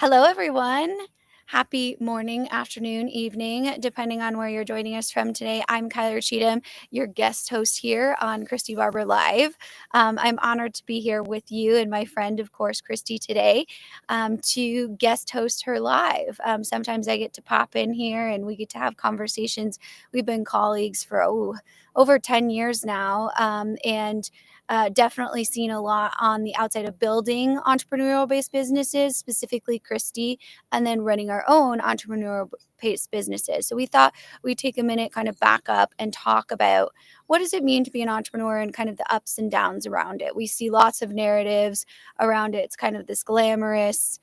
Hello, everyone. Happy morning, afternoon, evening, depending on where you're joining us from today. I'm Kyler Cheatham, your guest host here on Christy Barber Live. I'm honored to be here with you and my friend, of course, Christy, today to guest host her live. Sometimes I get to pop in here and we get to have conversations. We've been colleagues for over 10 years now. Definitely seen a lot on the outside of building entrepreneurial based businesses, specifically Christy, and then running our own entrepreneurial based businesses. So we thought we'd take a minute, kind of back up and talk about what does it mean to be an entrepreneur and kind of the ups and downs around it. We see lots of narratives around it. It's kind of this glamorous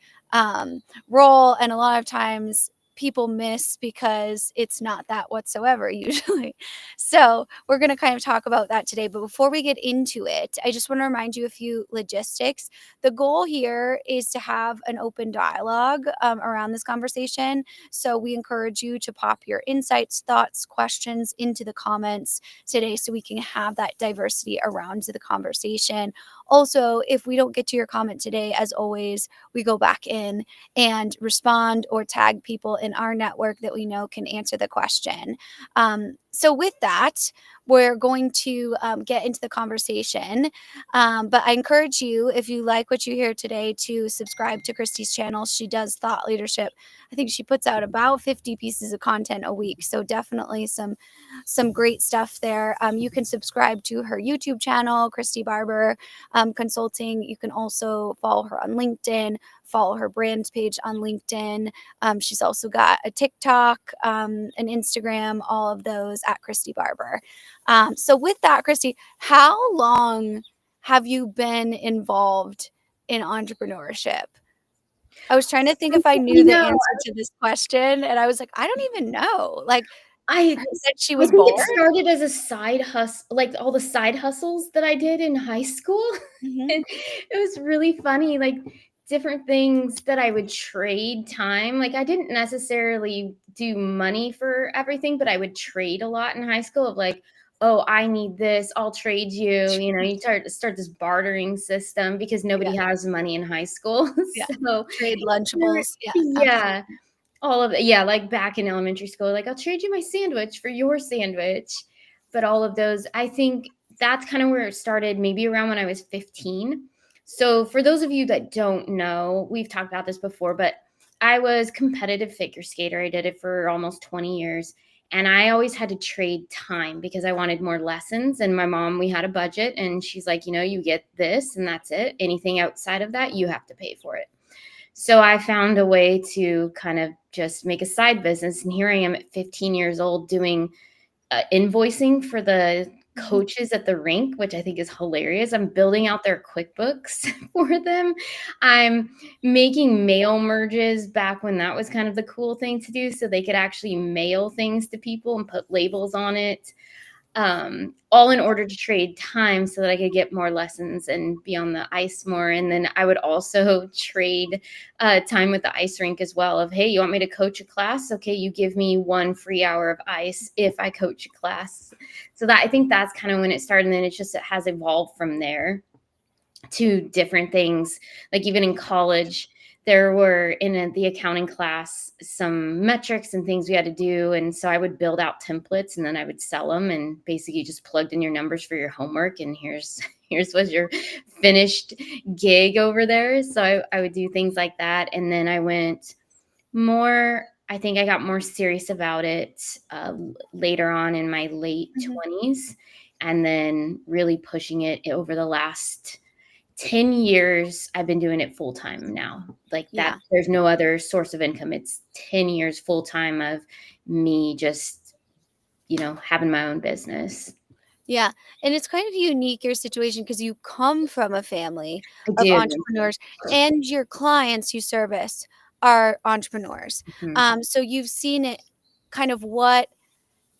role, and a lot of times people miss because it's not that whatsoever usually. So we're going to kind of talk about that today. But before we get into it, I just want to remind you a few logistics. The goal here is to have an open dialogue around this conversation. So we encourage you to pop your insights, thoughts, questions into the comments today so we can have that diversity around the conversation. Also, if we don't get to your comment today, as always, we go back in and respond or tag people in our network that we know can answer the question. So with that, we're going to get into the conversation. But I encourage you, if you like what you hear today, to subscribe to Christy's channel. She does thought leadership. I think she puts out about 50 pieces of content a week. So definitely some great stuff there. You can subscribe to her YouTube channel, Christy Barber Consulting. You can also follow her on LinkedIn, follow her brand page on LinkedIn. She's also got a TikTok, an Instagram, all of those at Christy Barber. So with that, Christy, how long have you been involved in entrepreneurship? I was trying to think if I knew You the know, answer to this question, and I was like, I don't even know. Like, I that she I was think it born. started as a side hustle, like all the side hustles that I did in high school. Mm-hmm. And it was really funny, like different things that I would trade time. Like I didn't necessarily do money for everything, but I would trade a lot in high school of like, oh, I need this, I'll trade you. You know, you start this bartering system because Yeah, nobody has money in high school. yeah. So Trade Lunchables. Yeah, yeah. absolutely. All of it. Yeah, like back in elementary school, like I'll trade you my sandwich for your sandwich. But all of those, I think that's kind of where it started, maybe around when I was 15. So for those of you that don't know, we've talked about this before, but I was competitive figure skater. I did it for almost 20 years. And I always had to trade time because I wanted more lessons. And my mom, we had a budget, and she's like, you know, you get this and that's it. Anything outside of that, you have to pay for it. So I found a way to kind of just make a side business. And here I am at 15 years old doing invoicing for the Mhm. coaches at the rink, which I think is hilarious. I'm building out their QuickBooks for them. I'm making mail merges back when that was kind of the cool thing to do. So they could actually mail things to people and put labels on it, all in order to trade time so that I could get more lessons and be on the ice more. And then I would also trade time with the ice rink as well of, hey, you want me to coach a class? Okay, you give me 1 free hour of ice if I coach a class. So that, I think that's kind of when it started. And then it has evolved from there to different things. Like even in college, there were the accounting class some metrics and things we had to do, and so I would build out templates and then I would sell them, and basically just plugged in your numbers for your homework, and here's was your finished gig over there. So I would do things like that, and then I went more. I think I got more serious about it later on in my late Mhm. 20s, and then really pushing it over the last 10 years. I've been doing it full time now. Like that, Yeah. there's no other source of income. It's 10 years full time of me just, having my own business. Yeah. And it's kind of unique, your situation, because you come from a family I of do. entrepreneurs and your clients you service are entrepreneurs. Mhm. So you've seen it kind of what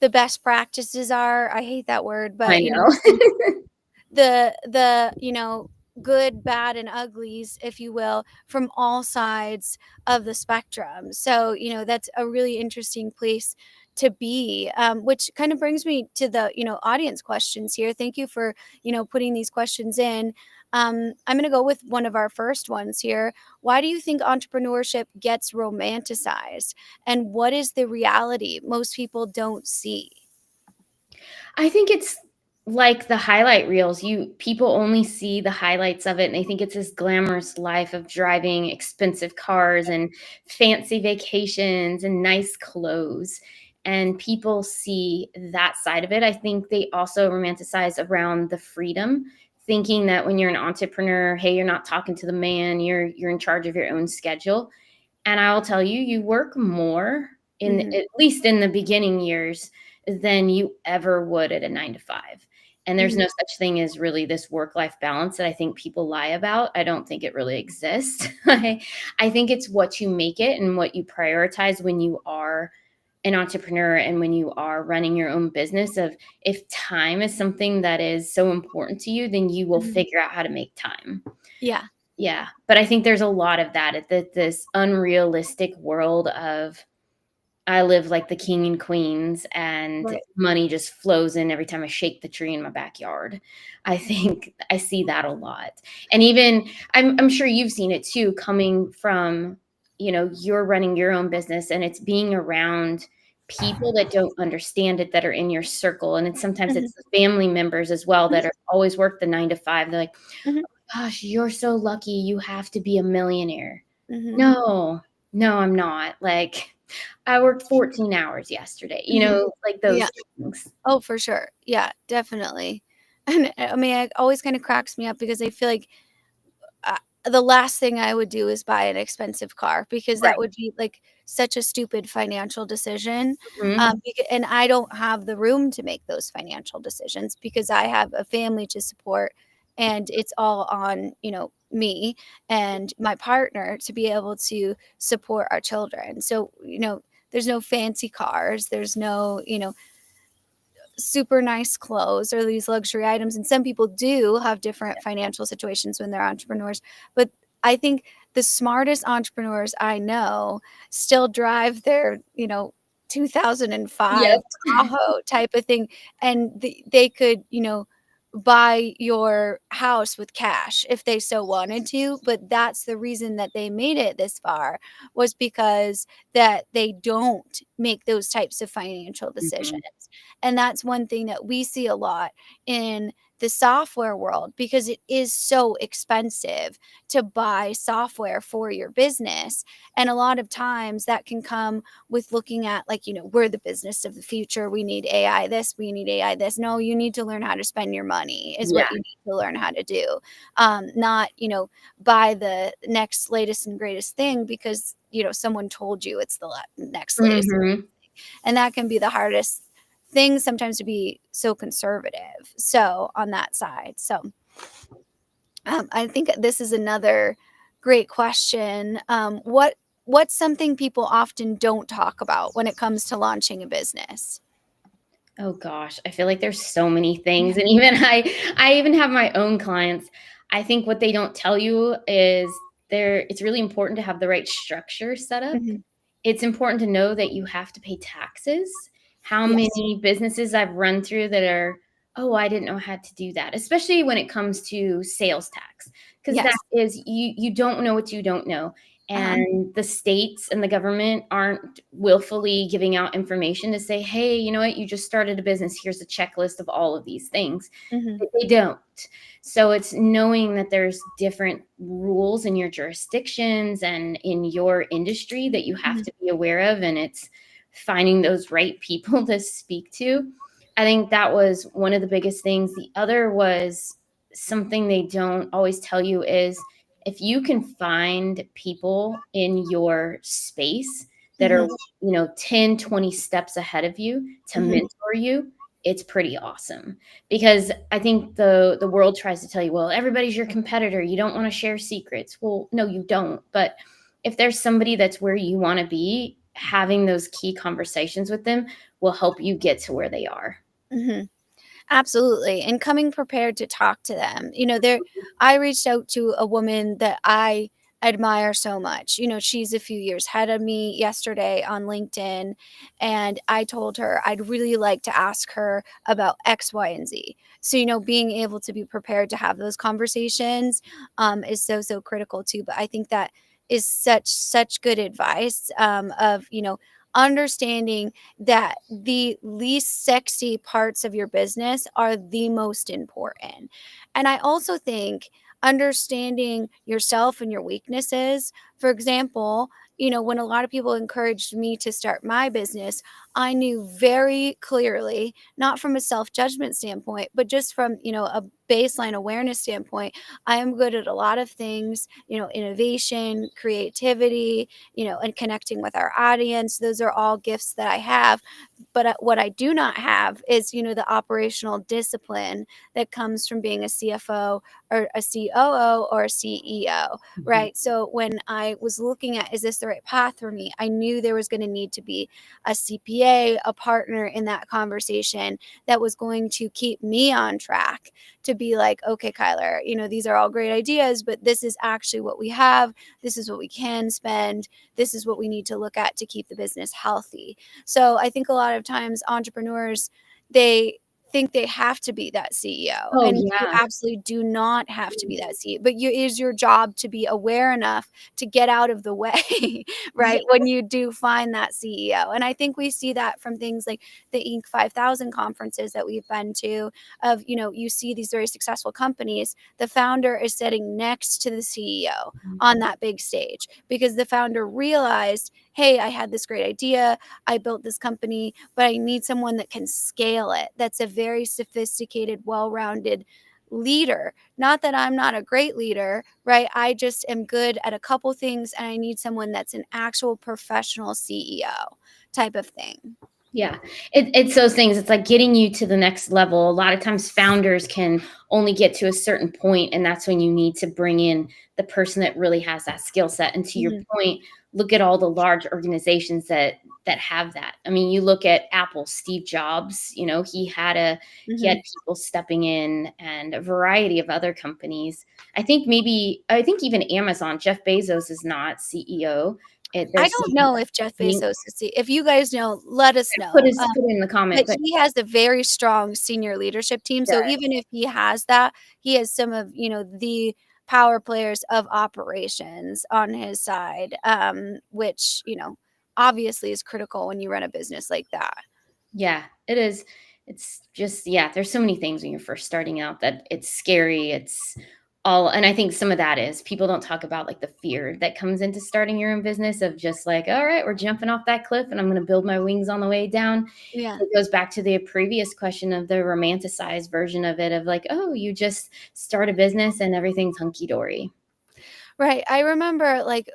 the best practices are. I hate that word, I but know. the good, bad, and uglies, if you will, from all sides of the spectrum. So that's a really interesting place to be, which kind of brings me to the audience questions here. Thank you for putting these questions in. I'm going to go with one of our first ones here. Why do you think entrepreneurship gets romanticized? And what is the reality most people don't see? I think it's like the highlight reels. People only see the highlights of it and they think it's this glamorous life of driving expensive cars and fancy vacations and nice clothes. And people see that side of it. I think they also romanticize around the freedom, thinking that when you're an entrepreneur, hey, you're not talking to the man, you're in charge of your own schedule. And I will tell you, you work more in Mm-hmm. at least in the beginning years than you ever would at a 9 to 5. And there's Mm-hmm. no such thing as really this work-life balance that I think people lie about. I don't think it really exists. I think it's what you make it and what you prioritize when you are an entrepreneur and when you are running your own business. Of if time is something that is so important to you, then you will Mm-hmm. figure out how to make time. Yeah. Yeah, but I think there's a lot of that, this unrealistic world of I live like the king and queens, and Right. money just flows in every time I shake the tree in my backyard. I think I see that a lot. And even I'm sure you've seen it too, coming from, you're running your own business and it's being around people that don't understand it, that are in your circle. And sometimes Mm-hmm. it's the family members as well that are always work the 9 to 5. They're like, Mm-hmm. gosh, you're so lucky. You have to be a millionaire. Mm-hmm. No, no, I'm not. Like, I worked 14 hours yesterday, Mm-hmm. like Yeah. those things. Oh, for sure. Yeah, definitely. And I mean, it always kind of cracks me up because I feel like uh, the last thing I would do is buy an expensive car because that Right. would be like such a stupid financial decision. Mhm. And I don't have the room to make those financial decisions because I have a family to support and it's all on, me and my partner to be able to support our children. So, there's no fancy cars, there's no, super nice clothes or these luxury items. And some people do have different financial situations when they're entrepreneurs. But I think the smartest entrepreneurs I know still drive their, 2005 Yep. Tahoe type of thing. And they could, buy your house with cash if they so wanted to. But that's the reason that they made it this far was because that they don't make those types of financial Mhm. decisions. And that's one thing that we see a lot in the software world because it is so expensive to buy software for your business. And a lot of times that can come with looking at, like, we're the business of the future. We need AI this, we need AI this. No, you need to learn how to spend your money, is Yeah. what you need to learn how to do. Not, buy the next latest and greatest thing because, someone told you it's the next latest. Mhm. And that can be the hardest thing sometimes to be so conservative. So on that side. So I think this is another great question. What's something people often don't talk about when it comes to launching a business? Oh gosh, I feel like there's so many things, and even I even have my own clients. I think what they don't tell you is it's really important to have the right structure set up. Mhm. It's important to know that you have to pay taxes. How Yes. many businesses I've run through that are, "Oh, I didn't know how to do that," especially when it comes to sales tax, because that Yes. is you don't know what you don't know, Uh-huh. and the states and the government aren't willfully giving out information to say, "Hey, you know what? You just started a business. Here's a checklist of all of these things." Mhm. They don't. So it's knowing that there's different rules in your jurisdictions and in your industry that you have Mhm. to be aware of, and it's finding those right people to speak to. I think that was one of the biggest things. The other was something they don't always tell you is if you can find people in your space that are, Mhm. 10, 20 steps ahead of you to Mhm. mentor you, it's pretty awesome. Because I think the world tries to tell you, well, everybody's your competitor. You don't want to share secrets. Well, no, you don't. But if there's somebody that's where you want to be, having those key conversations with them will help you get to where they are. Mhm. Absolutely. And coming prepared to talk to them. There I reached out to a woman that I admire so much. You know, she's a few years ahead of me yesterday on LinkedIn, and I told her I'd really like to ask her about X, Y, and Z. So, you know, being able to be prepared to have those conversations is so, so critical too. But I think that is such good advice of, you know, understanding that the least sexy parts of your business are the most important. And I also think understanding yourself and your weaknesses. For example, you know, when a lot of people encouraged me to start my business, I knew very clearly, not from a self-judgment standpoint, but just from, you know, a baseline awareness standpoint, I am good at a lot of things, you know, innovation, creativity, you know, and connecting with our audience. Those are all gifts that I have. But what I do not have is, you know, the operational discipline that comes from being a CFO or a COO or a CEO, Mhm. right? So when I was looking at, is this the right path for me? I knew there was going to need to be a CPA, a partner in that conversation that was going to keep me on track to be like, okay, Kyler, you know, these are all great ideas, but this is actually what we have. This is what we can spend. This is what we need to look at to keep the business healthy. So I think a lot of times entrepreneurs, they think they have to be that CEO, Oh, and you yeah. absolutely do not have to be that CEO, but it is your job to be aware enough to get out of the way, Yeah. right? When you do find that CEO. And I think we see that from things like the Inc. 5000 conferences that we've been to of, you know, you see these very successful companies, the founder is sitting next to the CEO on that big stage because the founder realized, hey, I had this great idea. I built this company, but I need someone that can scale it. That's a very sophisticated, well rounded leader. Not that I'm not a great leader, right? I just am good at a couple things and I need someone that's an actual professional CEO type of thing. Yeah, it's those things. It's like getting you to the next level. A lot of times, founders can only get to a certain point, and that's when you need to bring in the person that really has that skill set. And to your Mhm. point, look at all the large organizations that have that. I mean, you look at Apple, Steve Jobs. You know, he had Mhm. people stepping in, and a variety of other companies. I think even Amazon. Jeff Bezos is not CEO. I There's don't some. know if Jeff Bezos is if you guys know, let us Put know. his put it in the comment, But but he has a very strong senior leadership team, so does. even if he has that, he has some of, you know, the power players of operations on his side, which, you know, obviously is critical when you run a business like that. Yeah, it is. It's just yeah, there's so many things when you're first starting out that it's scary. It's all and I think some of that is people don't talk about like the fear that comes into starting your own business of just like, all right, we're jumping off that cliff and I'm going to build my wings on the way down. Yeah. It goes back to the previous question of the romanticized version of it of like, oh, you just start a business and everything's hunky dory. Right, I remember, like,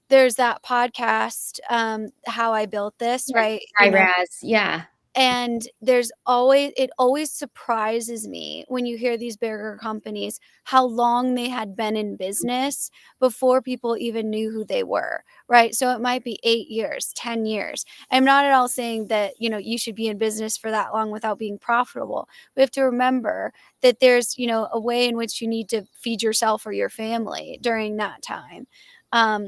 there's that podcast, How I Built This, Yes, right? You high know, raz. Yeah. and there's always it always surprises me when you hear these bigger companies, how long they had been in business before people even knew who they were, right? So it might be 8 years, 10 years. I'm not at all saying that, you know, you should be in business for that long without being profitable. We have to remember that there's, you know, a way in which you need to feed yourself or your family during that time.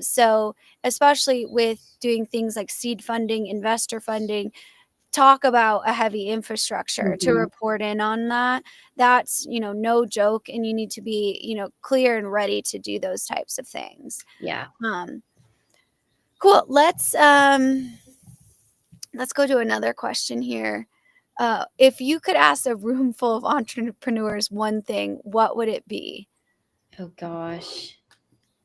So especially with doing things like seed funding, investor funding, talk about a heavy infrastructure to Mhm. report in on that. That's, you know, no joke, and you need to be, you know, clear and ready to do those types of things. Yeah. Um, cool. Let's go to another question here. If you could ask a room full of entrepreneurs one thing, what would it be? Oh gosh.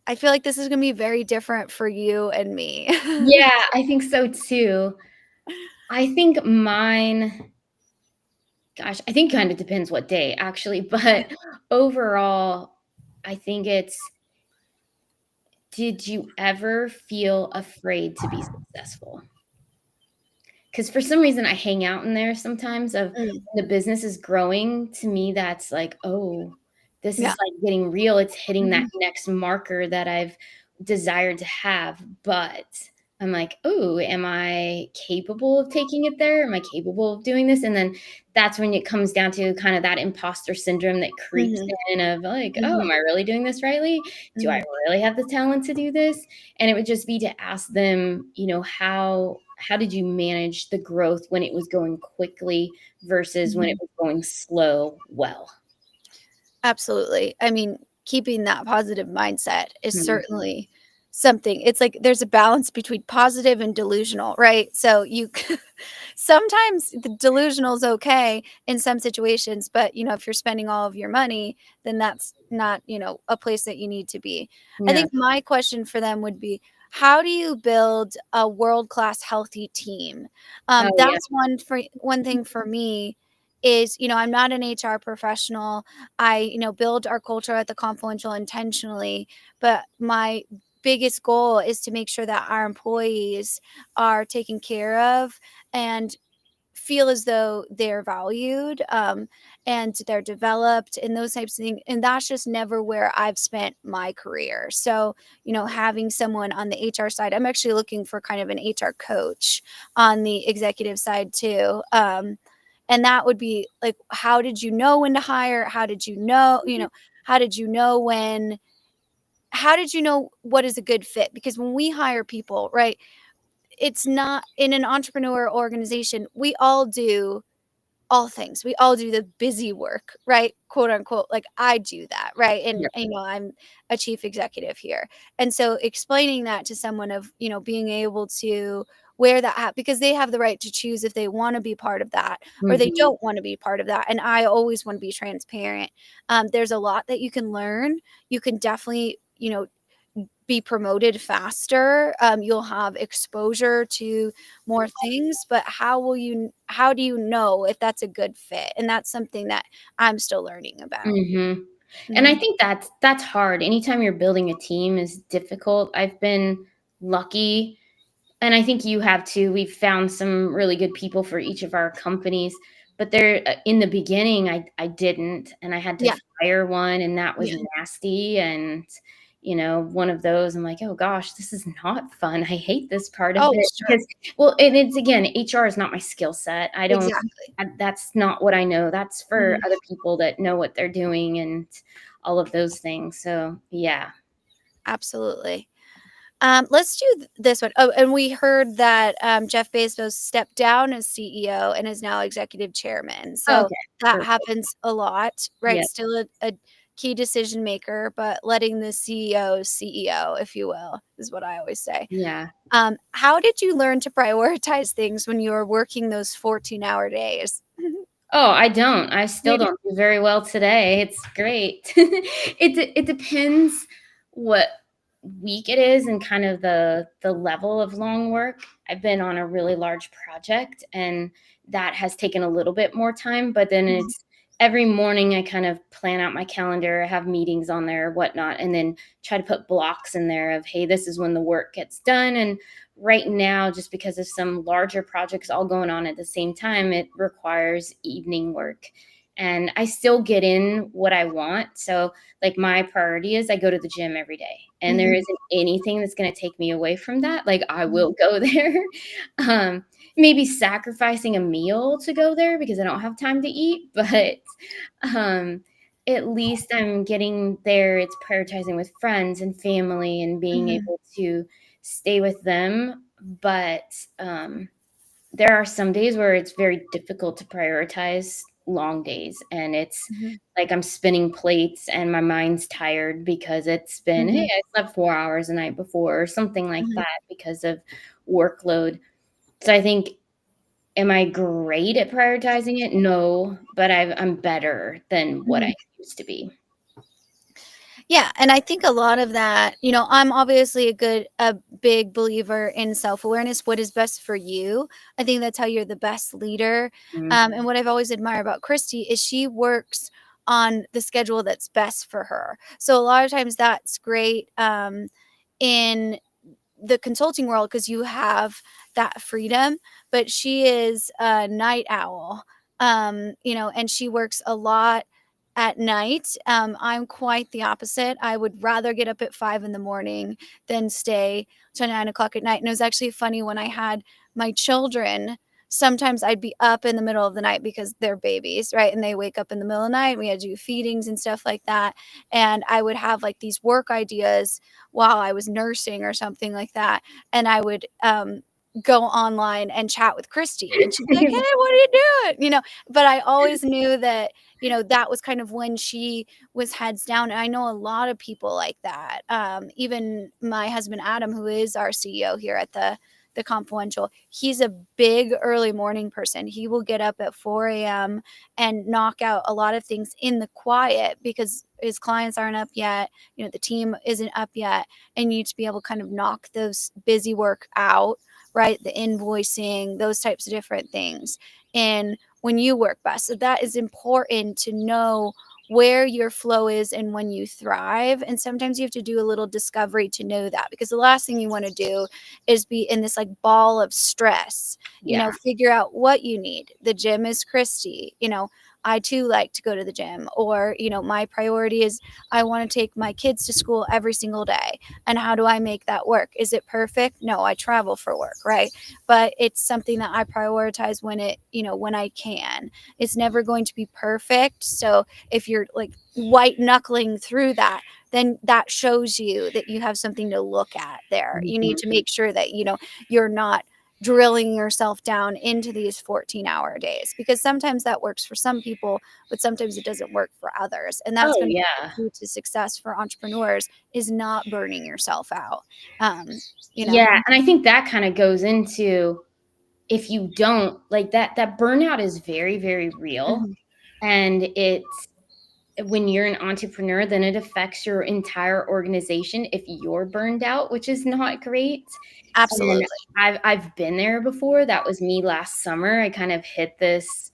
I feel like this is going to be very different for you and me. Yeah, I think so too. I think mine gosh, I think kind of depends what day actually, Yeah. but overall, I think it's did you ever feel afraid to be successful? Because for some reason I hang out in there sometimes of Mm, when the business is growing, to me that's like, "Oh, this yeah. is like getting real. It's hitting that Mhm. next marker that I've desired to have." But I'm like, "Oh, am I capable of taking it there? Am I capable of doing this?" And then that's when it comes down to kind of that imposter syndrome that creeps Mhm, in of like, "Oh, mhm, am I really doing this rightly? Do I mhm, really have the talent to do this?" And it would just be to ask them, how did you manage the growth when it was going quickly versus when it mhm. was going slow well? Absolutely. I mean, keeping that positive mindset is Mhm. certainly something. It's like there's a balance between positive and delusional, right? So you sometimes the delusional is okay in some situations, but if you're spending all of your money, then that's not, a place that you need to be. I Yeah. think my question for them would be, how do you build a world-class healthy team? Oh, yeah. That's one thing for me is, I'm not an HR professional. I, build our culture at the Confluential intentionally, but my biggest goal is to make sure that our employees are taken care of and feel as though they're valued, and they're developed and those types of things. And that's just never where I've spent my career. So, having someone on the HR side, I'm actually looking for kind of an HR coach on the executive side too. And that would be like, how did you know when to hire? How did you know when, how did you know what is a good fit? Because when we hire people, right, it's not in an entrepreneur organization, we all do all things. We all do the busy work, right? Quote unquote. Like I do that, right? And Yep. I'm a chief executive here. And so explaining that to someone of, being able to wear that hat because they have the right to choose if they want to be part of that or they Mhm. don't want to be part of that. And I always want to be transparent. There's a lot that you can learn. You can definitely, be promoted faster. You'll have exposure to more things, but how do you know if that's a good fit? And that's something that I'm still learning about. Mhm. And I Mhm. think that's hard. Anytime you're building a team is difficult. I've been lucky, and I think you have too. We've found some really good people for each of our companies, but there in the beginning I didn't, and I had to Yeah, fire one, and that was yeah. nasty. And one of those, I'm like, oh gosh, this is not fun. I hate this part of Oh, it sure. because, well, and it's again, HR is not my skill set. I don't. Exactly. That's not what I know. That's for Mhm. other people that know what they're doing and all of those things. So yeah. Absolutely. Let's do this one. Oh, and we heard that Jeff Bezos stepped down as CEO and is now executive chairman. So Okay. that Perfect. happens a lot, right? Yeah. Still a key decision maker, but letting the CEO, if you will, is what I always say. Yeah. How did you learn to prioritize things when you were working those 14-hour days? Oh, I don't. I still You do? don't do very well today. It's great. It depends what week it is and kind of the level of long work. I've been on a really large project, and that has taken a little bit more time, but then Mhm, it's every morning I kind of plan out my calendar, have meetings on there, whatnot, and then try to put blocks in there of, hey, this is when the work gets done. And right now, just because of some larger projects all going on at the same time, it requires evening work. And I still get in what I want. So, like, my priority is I go to the gym every day, and there mhm, isn't anything that's going to take me away from that. Like, I mhm, will go there. um, Maybe sacrificing a meal to go there because I don't have time to eat, but um, at least I'm getting there. It's prioritizing with friends and family and being mhm, able to stay with them. But there are some days where it's very difficult to prioritize long days. And it's mhm, like I'm spinning plates and my mind's tired because it's been, hey, mhm, I slept 4 hours the night before or something like mhm, that because of workload. So I think, am I great at prioritizing it? No, but I'm better than what I mhm. used to be. Yeah, and I think a lot of that, I'm obviously a big believer in self-awareness, what is best for you. I think that's how you're the best leader. Mm, And what I've always admired about Christy is she works on the schedule that's best for her. So a lot of times that's great in the consulting world because you have that freedom, but she is a night owl. And she works a lot at night. I'm quite the opposite. I would rather get up at 5 in the morning than stay till 9 o'clock at night. And it was actually funny when I had my children. Sometimes I'd be up in the middle of the night because they're babies, right? And they wake up in the middle of the night. We had to do feedings and stuff like that. And I would have like these work ideas while I was nursing or something like that. And I would go online and chat with Christy. And she'd be like, hey, what are you doing? But I always knew that that was kind of when she was heads down. And I know a lot of people like that. Even my husband, Adam, who is our CEO here at the Confluential, he's a big early morning person. He will get up at 4 a.m. and knock out a lot of things in the quiet because his clients aren't up yet. The team isn't up yet. And you need to be able to kind of knock those busy work out, right? The invoicing, those types of different things. And when you work best. So that is important to know where your flow is and when you thrive. And sometimes you have to do a little discovery to know that, because the last thing you want to do is be in this like ball of stress. Yeah. Figure out what you need. The gym is Christy. I too like to go to the gym, or my priority is I want to take my kids to school every single day. And how do I make that work? Is it perfect? No, I travel for work, right? But it's something that I prioritize when I can. It's never going to be perfect. So if you're like white knuckling through that, then that shows you that you have something to look at there. You need Mhm. to make sure that you're not drilling yourself down into these 14-hour days, because sometimes that works for some people, but sometimes it doesn't work for others. And that's Oh, going to be yeah. the key to success for entrepreneurs, is not burning yourself out. um, you know Yeah, and I think that kind of goes into, if you don't like that burnout is very, very real. Mhm. And it's, when you're an entrepreneur, then it affects your entire organization if you're burned out, which is not great. And Absolutely. I've been there before. That was me last summer. I kind of hit this,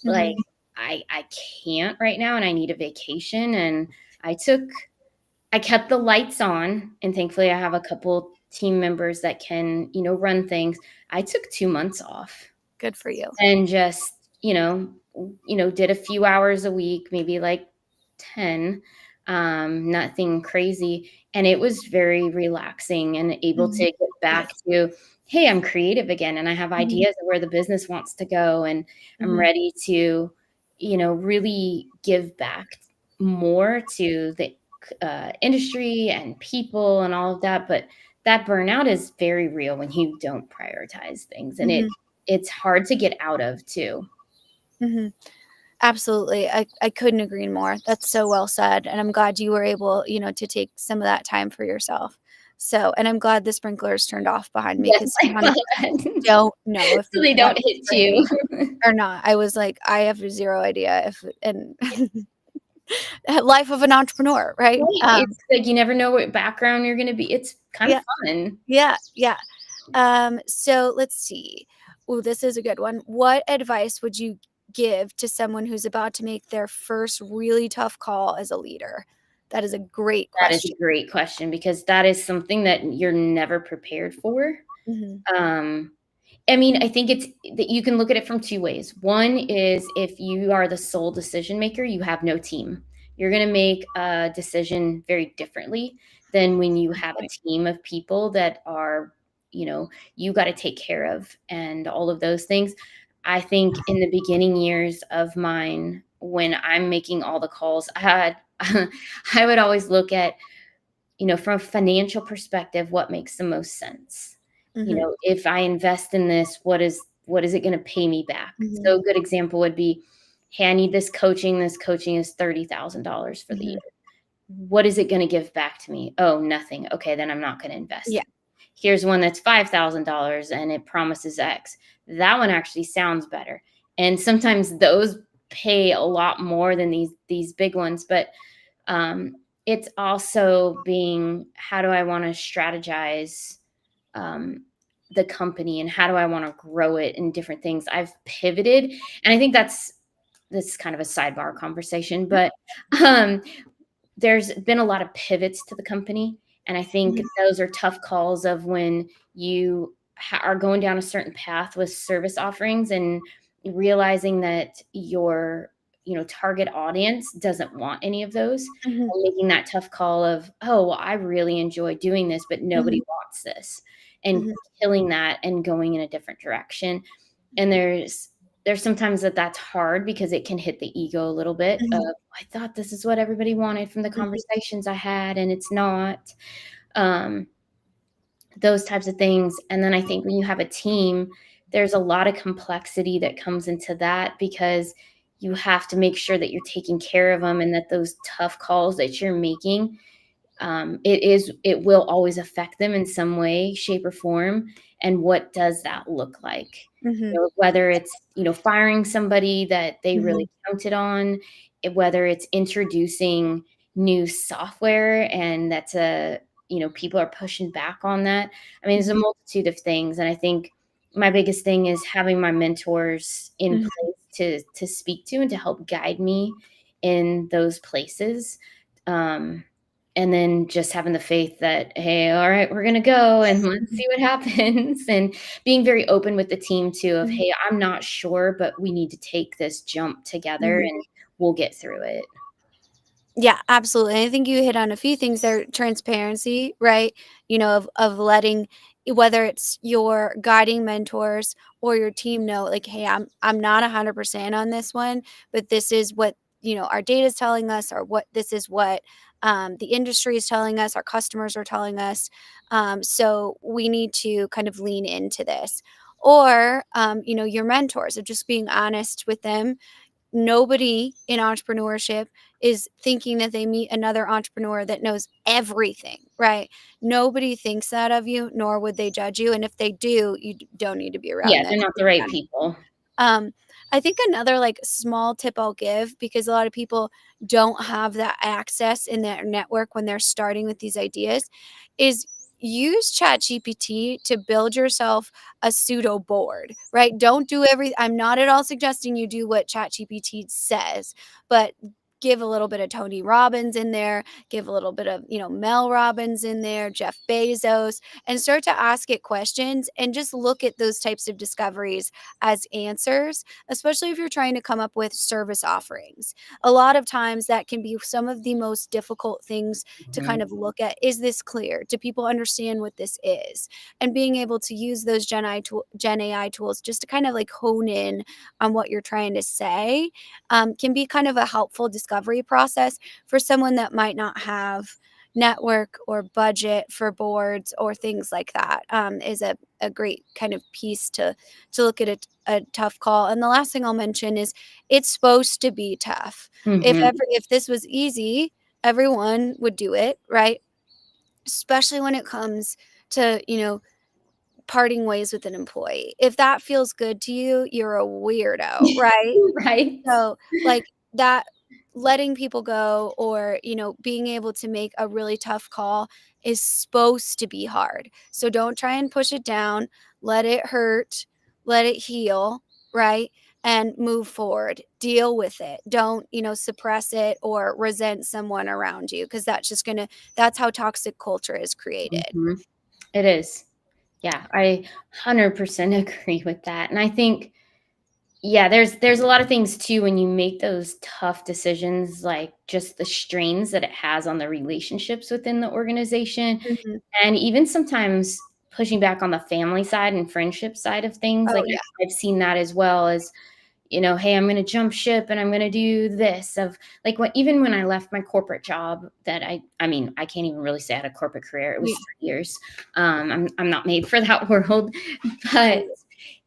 like, Mhm. I can't right now and I need a vacation. And I kept the lights on, and thankfully I have a couple team members that can, run things. I took 2 months off Good for you. and just, did a few hours a week, maybe like 10, nothing crazy. And it was very relaxing and able to Mhm. get back Good. to, hey, I'm creative again and I have Mhm. ideas of where the business wants to go. And I'm Mhm. ready to, really give back more to the industry and people and all of that. But that burnout is very real when you don't prioritize things. And Mhm. it's hard to get out of too. Mhm. Absolutely. I couldn't agree more. That's so well said. And I'm glad you were able, to take some of that time for yourself. So, and I'm glad the sprinklers turned off behind me, Yes, because I saw that. don't know if So they that don't was hit you. raining or not. I was like, I have zero idea if, and life of an entrepreneur, right? Right, it's like you never know what background you're gonna be. It's kind of Yeah, fun. yeah, yeah. So let's see. Oh, this is a good one. What advice would you give to someone who's about to make their first really tough call as a leader? That is a great That is a question. great question because that is something that you're never prepared for. Mhm. Um, I mean, I think it's that you can look at it from 2 ways. One is, if you are the sole decision maker, you have no team. You're gonna make a decision very differently than when you Good have a point. team of people that are, you gotta take care of and all of those things. I think in the beginning years of mine, when I'm making all the calls, I had I would always look at, from a financial perspective, what makes the most sense. Mhm. If I invest in this, what is it going to pay me back? Mhm. So a good example would be, hey, I need this coaching. This coaching is $30,000 for the year. Mhm. What is it going to give back to me? Oh, nothing. Okay, then I'm not going to invest Yeah. in. Here's one that's $5,000 and it promises X. That one actually sounds better. And sometimes those pay a lot more than these big ones, but it's also being, how do I want to strategize um, the company and how do I want to grow it and different things. I've pivoted, and I think that's kind of a sidebar conversation, Yep. but um, there's been a lot of pivots to the company, and I think Mhm. those are tough calls of when you are going down a certain path with service offerings and realizing that target audience doesn't want any of those, Mhm. and making that tough call of, oh, well, I really enjoy doing this, but nobody Mhm. wants this, and Mhm. killing that and going in a different direction. And there's sometimes that's hard because it can hit the ego a little bit of, Mhm. I thought this is what everybody wanted from the Mhm. conversations I had, and it's not. Um, those types of things. And then I think when you have a team, there's a lot of complexity that comes into that, because you have to make sure that you're taking care of them, and that those tough calls that you're making, it will always affect them in some way, shape, or form. And what does that look like? Mhm. Whether it's firing somebody that they Mhm. really counted on, whether it's introducing new software, and that's a people are pushing back on that. I mean, there's a Mhm. multitude of things, and I think my biggest thing is having my mentors in Mhm. place to speak to and to help guide me in those places. Um, and then just having the faith that, hey, all right, we're gonna go and let's Mhm. see what happens. And being very open with the team too of, Mhm. hey, I'm not sure, but we need to take this jump together Mhm. and we'll get through it. Yeah, absolutely. And I think you hit on a few things there. Transparency, right? Of letting, whether it's your guiding mentors or your team know, like, hey, I'm not 100% on this one, but this is what our data is telling us, or what this is what the industry is telling us, our customers are telling us. So we need to kind of lean into this. Or your mentors, of just being honest with them. Nobody in entrepreneurship is thinking that they meet another entrepreneur that knows everything, right? Nobody thinks that of you, nor would they judge you. And if they do, you don't need to be around Yeah, them. they're not the right people. Um, I think another like small tip I'll give, because a lot of people don't have that access in their network when they're starting with these ideas, is use ChatGPT to build yourself a pseudo board, right? Don't do I'm not at all suggesting you do what ChatGPT says, but give a little bit of Tony Robbins in there, give a little bit of, Mel Robbins in there, Jeff Bezos, and start to ask it questions and just look at those types of discoveries as answers, especially if you're trying to come up with service offerings. A lot of times that can be some of the most difficult things to kind Mhm. of look at. Is this clear? Do people understand what this is? And being able to use those Gen AI tools just to kind of like hone in on what you're trying to say can be kind of a helpful discovery process for someone that might not have network or budget for boards or things like that. Is a great kind of piece to look at a tough call. And the last thing I'll mention is it's supposed to be tough. Mhm. If this was easy, everyone would do it, right? Especially when it comes to, parting ways with an employee. If that feels good to you, you're a weirdo, right? Right. So, like, that letting people go, or, being able to make a really tough call is supposed to be hard. So don't try and push it down. Let it hurt, let it heal, right? And move forward. Deal with it. Don't, suppress it or resent someone around you, because that's how toxic culture is created. Mhm. It is. Yeah, I 100% agree with that. And I think, yeah, there's a lot of things too when you make those tough decisions, like just the strains that it has on the relationships within the organization, Mhm. and even sometimes pushing back on the family side and friendship side of things. Oh, Like yeah. I've seen that as well as, hey, I'm going to jump ship and I'm going to do this. Of like, even when I left my corporate job, that I mean, I can't even really say I had a corporate career. It was Yeah. 3 years. I'm not made for that world, Oh, but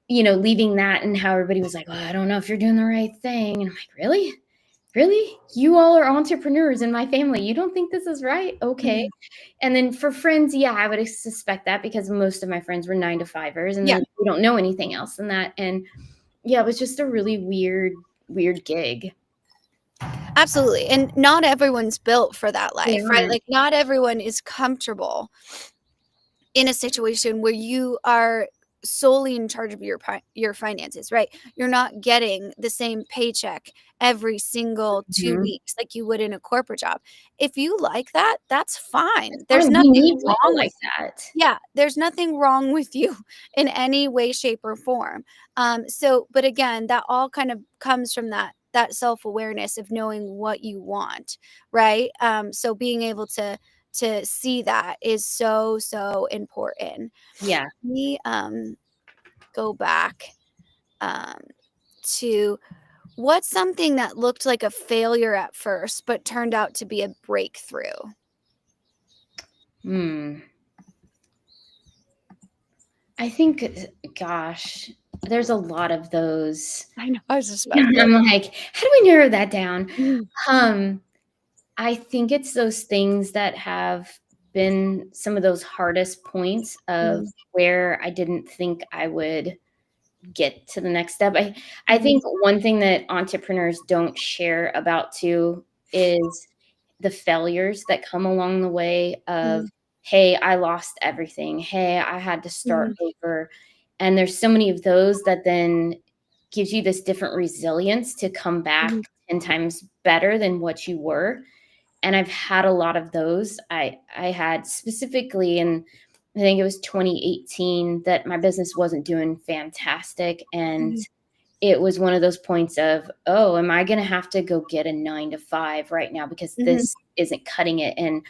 yeah. leaving that, and how everybody was like, "Oh, I don't know if you're doing the right thing." And I'm like, "Really? Really? You all are entrepreneurs in my family. You don't think this is right? Okay." Mhm. And then for friends, yeah, I would suspect that, because most of my friends were 9 to 5ers, and Yeah. we don't know anything else than that. And yeah, it was just a really weird gig. Absolutely, and not everyone's built for that They life, right? aren't. Like, not everyone is comfortable in a situation where you are solely in charge of your finances, right? You're not getting the same paycheck every single 2 Mhm. weeks like you would in a corporate job. If you like that, that's It's fine. There's fine. We nothing need people wrong like with that. Yeah, there's nothing wrong with you in any way, shape, or form. But again, that all kind of comes from that that self-awareness of knowing what you want, right? So being able to see that is so important. Yeah. We go back um, to what's something that looked like a failure at first, but turned out to be a breakthrough? Hmm. I think, gosh, there's a lot of those. I know. I was just about to go. I'm like, how do we narrow that down? Mhm, Um, I think it's those things that have been some of those hardest points of mhm, where I didn't think I would get to the next step. I mhm, think one thing that entrepreneurs don't share about too is the failures that come along the way of, mhm, hey, I lost everything. Hey, I had to start mhm, over. And there's so many of those that then gives you this different resilience to come back mhm, 10 times better than what you were. And I've had a lot of those. I had specifically in, I think it was 2018, that my business wasn't doing fantastic, and mhm, it was one of those points of, oh, am I going to have to go get a 9 to 5 right now because mhm, this isn't cutting it? And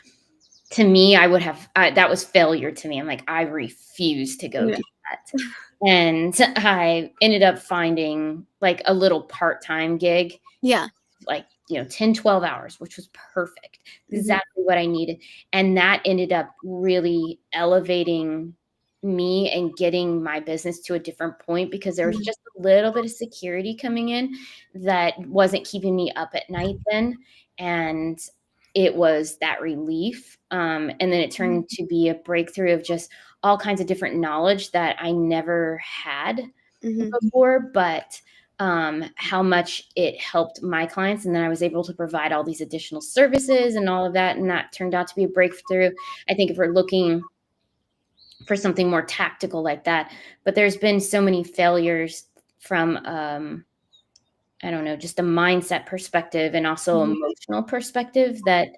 to me, that was failure to me. I'm like, I refuse to go yeah, do that. And I ended up finding like a little part-time gig, yeah, like, 10, 12 hours, which was perfect, mhm, exactly what I needed. And that ended up really elevating me and getting my business to a different point because there was mhm, just a little bit of security coming in that wasn't keeping me up at night then. And it was that relief. And then it mhm, turned to be a breakthrough of just all kinds of different knowledge that I never had mhm, before, but how much it helped my clients. And then I was able to provide all these additional services and all of that. And that turned out to be a breakthrough. I think if we're looking for something more tactical like that, but there's been so many failures from, I don't know, just a mindset perspective and also mhm, emotional perspective that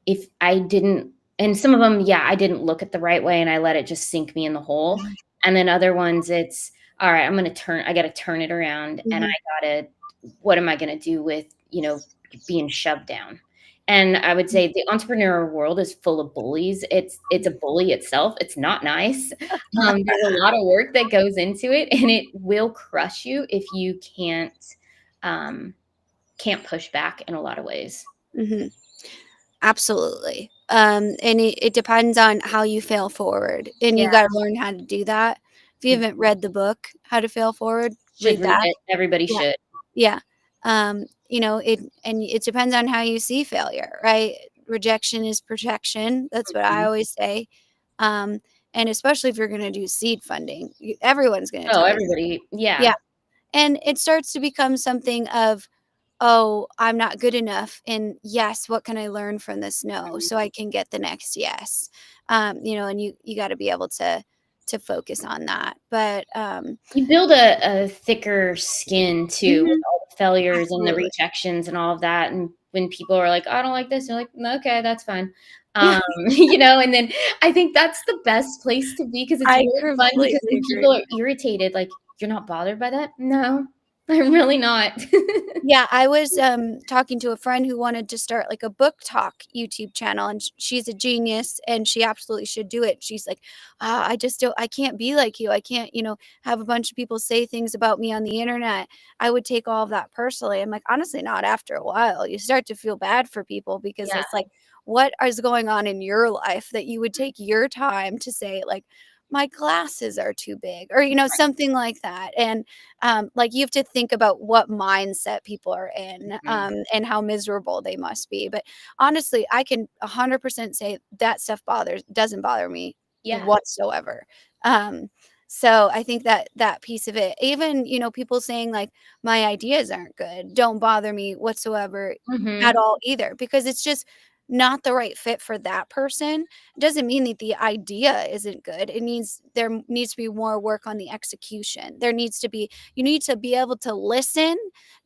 if I didn't, and some of them, yeah, I didn't look at the right way and I let it just sink me in the hole. And then other ones, it's all right, I got to turn it around and mhm, I got to, what am I going to do with, being shoved down? And I would say the entrepreneurial world is full of bullies. It's a bully itself. It's not nice. There's a lot of work that goes into it, and it will crush you if you um, can't push back in a lot of ways. mhm. Absolutely. And it depends on how you fail forward, and Yeah, you gotta learn how to do that. If you haven't read the book, How to Fail Forward, should read read that. it. Everybody Yeah, should. yeah. It depends on how you see failure, right? Rejection is protection. That's what I Mhm. always say. Um, and especially if you're gonna do seed funding, everyone's gonna Oh, tell you. everybody. Yeah. Yeah, and it starts to become something of, "Oh, I'm not good enough," and, "Yes, what can I learn from this no Mhm. so I can get the next yes?" And you gotta be able to focus on that, but, You build a thicker skin too with mhm, all the failures and the absolutely. rejections and all of that. And when people are like, "I don't like this," you're like, "Mm, okay, that's fine." Yeah, And then I think that's the best place to be because it's I really fun because completely then agree. people are irritated. Like, "You're not bothered by that?" No, I'm really not. Yeah, I was, talking to a friend who wanted to start, like, a book talk YouTube channel, and she's a genius, and she absolutely should do it. She's like, "Ah, I can't be like you. I can't, have a bunch of people say things about me on the internet. I would take all of that personally." I'm like, "Honestly, not after a while. You start to feel bad for people because Yeah. it's like, what is going on in your life that you would take your time to say, like, 'My glasses are too big,' or, something like that." And like, you have to think about what mindset people are in, Mhm. and how miserable they must be, but honestly, I can 100% say that stuff doesn't bother me Yeah. whatsoever. um, so I think that that piece of it, even, people saying, like, "My ideas aren't good," don't bother me whatsoever at Mhm. all either, because it's just not the right fit for that person. Doesn't mean that the idea isn't good. There needs to be more work on the execution. You need to be able to listen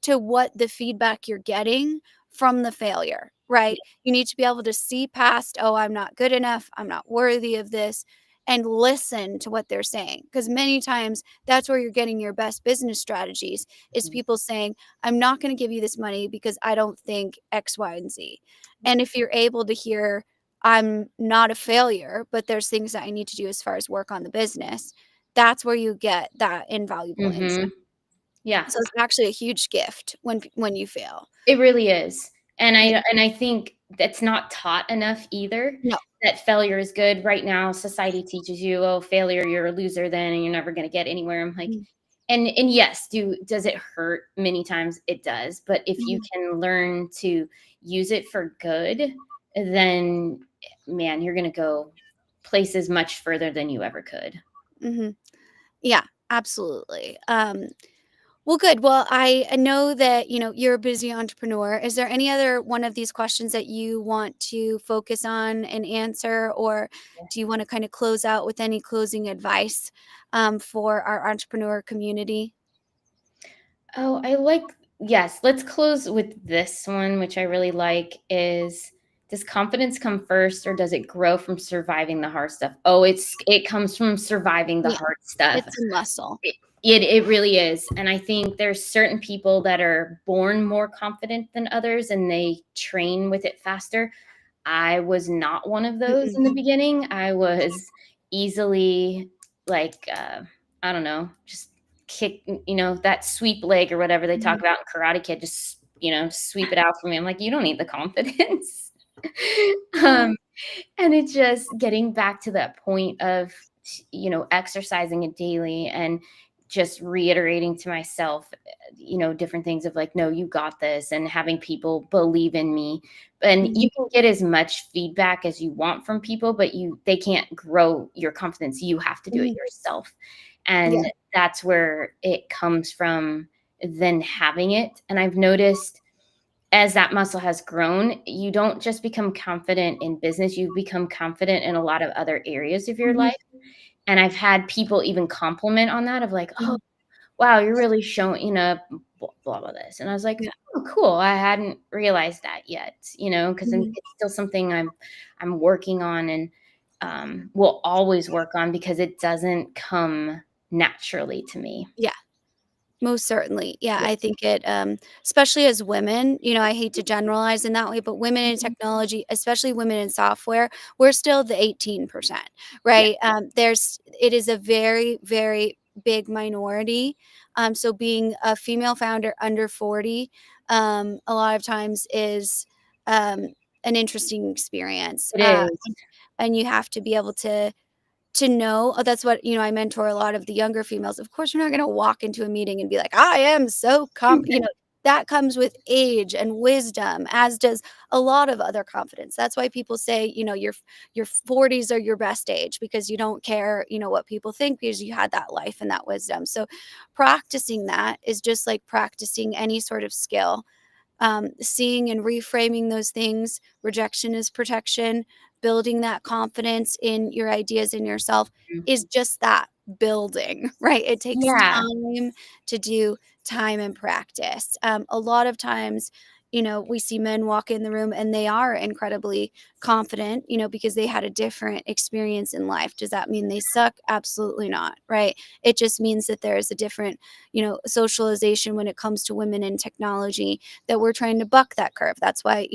to what the feedback you're getting from the failure, right? Yeah. You need to be able to see past, "Oh, I'm not good enough. I'm not worthy of this." and listen to what they're saying. Because many times that's where you're getting your best business strategies is people saying, I'm not going to give you this money because I don't think X, Y, and Z. And if you're able to hear, I'm not a failure, but there's things that I need to do as far as work on the business, that's where you get that invaluable insight. Mhm. Yeah. So it's actually a huge gift when you fail. It really is. And Yeah. I think that's not taught enough either, No. that failure is good. Right now, society teaches you, "Oh, failure, you're a loser then, and you're never gonna get anywhere." I'm like, Mm, and yes, does it hurt? Many times it does, but if you mhm, can learn to use it for good, then, man, you're gonna go places much further than you ever could. mhm. Yeah, absolutely. Well, good. Well, I know that, you're a busy entrepreneur. Is there any other one of these questions that you want to focus on and answer, or do you want to kind of close out with any closing advice for our entrepreneur community? Oh, yes, let's close with this one, which I really like is, does confidence come first or does it grow from surviving the hard stuff? Oh, it comes from surviving the Yeah, hard stuff. it's a muscle. It really is. And I think there's certain people that are born more confident than others and they train with it faster. I was not one of those Mm-mm. in the beginning. I was easily like, I don't know, just kick, that sweep leg or whatever they talk Mhm. about in Karate Kid, just, sweep it out for me. I'm like, you don't need the confidence. Yeah. um, and it's just getting back to that point of, exercising it daily and just reiterating to myself, different things of like, no, you got this, and having people believe in me. And Mhm. you can get as much feedback as you want from people, but they can't grow your confidence. You have to do it Mhm. yourself. Yeah. And that's where it comes from, then having it. And I've noticed as that muscle has grown, you don't just become confident in business, you become confident in a lot of other areas of your Mhm. life. And I've had people even compliment on that of like, "Oh, Mhm. wow, you're really showing, blah, blah, blah, this." And I was like, Yeah. "Oh, cool. I hadn't realized that yet," because Mhm. it's still something I'm working on and will always work on because it doesn't come naturally to me. Yeah. Most certainly. Yeah, Yeah. I think it, especially as women, I hate to generalize in that way, but women in Mhm. technology, especially women in software, we're still the 18%, Yeah. right? It is a very, very big minority. So being a female founder under 40, a lot of times is um, an interesting experience. It is. And you have to be able to know. That's what, I mentor a lot of the younger females. Of course, you're not gonna walk into a meeting and be like, "I am so that comes with age and wisdom, as does a lot of other confidence. That's why people say, your 40s are your best age because you don't care, what people think because you had that life and that wisdom. So practicing that is just like practicing any sort of skill, seeing and reframing those things. Rejection is protection. Building that confidence in your ideas and yourself is just that building, right? It takes Yeah. time to do, time and practice. A lot of times, we see men walk in the room and they are incredibly confident, because they had a different experience in life. Does that mean they suck? Absolutely not, right? It just means that there is a different, socialization when it comes to women in technology, that we're trying to buck that curve. That's why,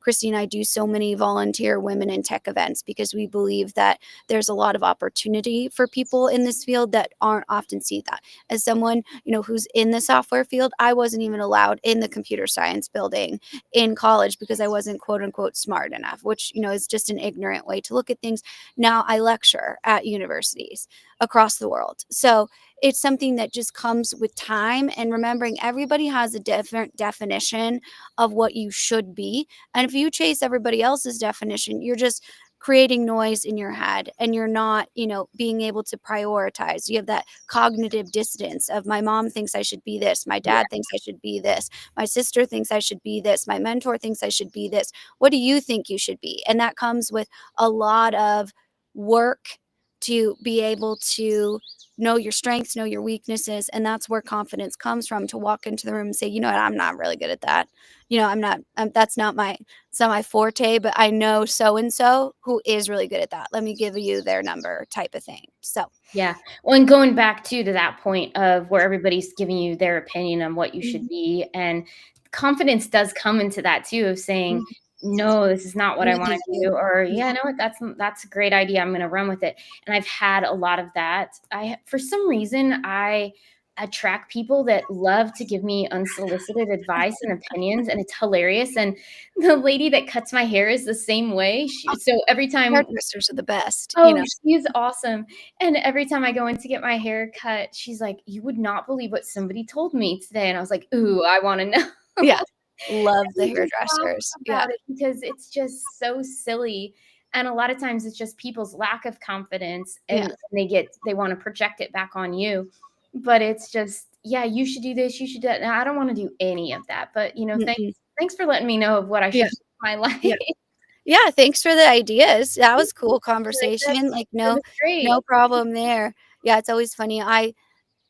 Christy and I do so many volunteer women in tech events, because we believe that there's a lot of opportunity for people in this field that aren't often see that. As someone, who's in the software field, I wasn't even allowed in the computer science building in college because I wasn't quote unquote smart enough, which, is just an ignorant way to look at things. Now I lecture at universities across the world. So it's something that just comes with time and remembering everybody has a different definition of what you should be. And if you chase everybody else's definition, you're just creating noise in your head and you're not, being able to prioritize. You have that cognitive dissonance of, my mom thinks I should be this, my Yeah. dad thinks I should be this, my sister thinks I should be this, my mentor thinks I should be this. What do you think you should be? And that comes with a lot of work, to be able to know your strengths, know your weaknesses, and that's where confidence comes from, to walk into the room and say, you know what, I'm not really good at that. That's not my, it's not my forte, but I know so and so who is really good at that. Let me give you their number, type of thing. So, Yeah. Well, and going back to that point of where everybody's giving you their opinion on what you should mhm, be, and confidence does come into that too, of saying, mhm, "No, this is not what I you wanna do you. do," or, Yeah, "Yeah, no, what, that's a great idea, I'm gonna run with it." And I've had a lot of that. For some reason, I attract people that love to give me unsolicited advice and opinions, and it's hilarious, and the lady that cuts my hair is the same way. So every time. hairdressers are the best, you Oh, know. she's awesome, and every time I go in to get my hair cut, she's like, "You would not believe what somebody told me today," and I was like, "Ooh, I wanna know." Yeah, love the We just laugh hairdressers. Yeah, about it because it's just so silly, and a lot of times it's just people's lack of confidence, yeah, and they wanna project it back on you, but it's just, "Yeah, you should do this, you should do that." Now, I don't wanna do any of that, but, mm-mm. thanks for letting me know of what I Yeah, should do with my life. yeah. Yeah, thanks for the ideas. That was cool That conversation, like, that was great. no problem there. Yeah, it's always funny.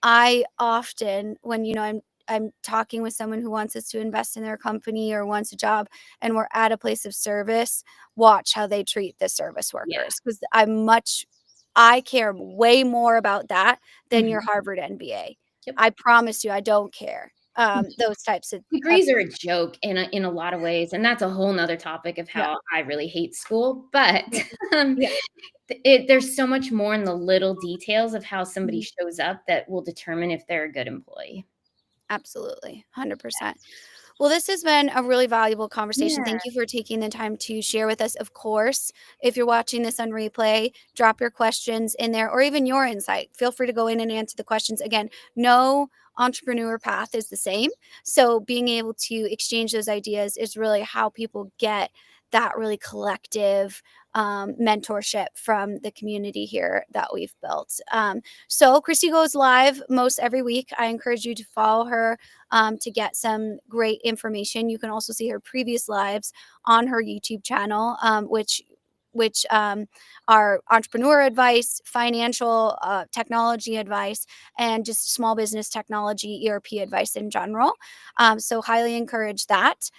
I often, when, I'm talking with someone who wants us to invest in their company or wants a job and we're at a place of service, watch how they treat the service Yeah. workers, 'cause I care way more about that than your Mhm. Harvard MBA. Yep. I promise you, I don't care. Those types of Degrees are a joke in a lot of ways, and that's a whole 'nother topic of yeah, how I really hate school, but, yeah, um, yeah, there's so much more in the little details of how somebody mhm, shows up that will determine if they're a good employee. absolutely, 100%. Well, this has been a really valuable conversation. Yeah. Thank you for taking the time to share with us. Of course, if you're watching this on replay, drop your questions in there or even your insight. Feel free to go in and answer the questions. Again, no entrepreneur path is the same. So, being able to exchange those ideas is really how people get that really collective mentorship from the community here that we've built. So, Christy goes live most every week. I encourage you to follow her to get some great information. You can also see her previous lives on her YouTube channel, which are entrepreneur advice, financial technology advice, and just small business technology, ERP advice in general. So highly encourage that.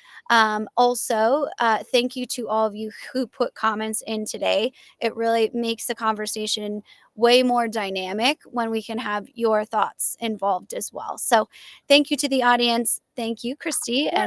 Also, thank you to all of you who put comments in today. It really makes the conversation way more dynamic when we can have your thoughts involved as well. So thank you to the audience. Thank you, Christy. And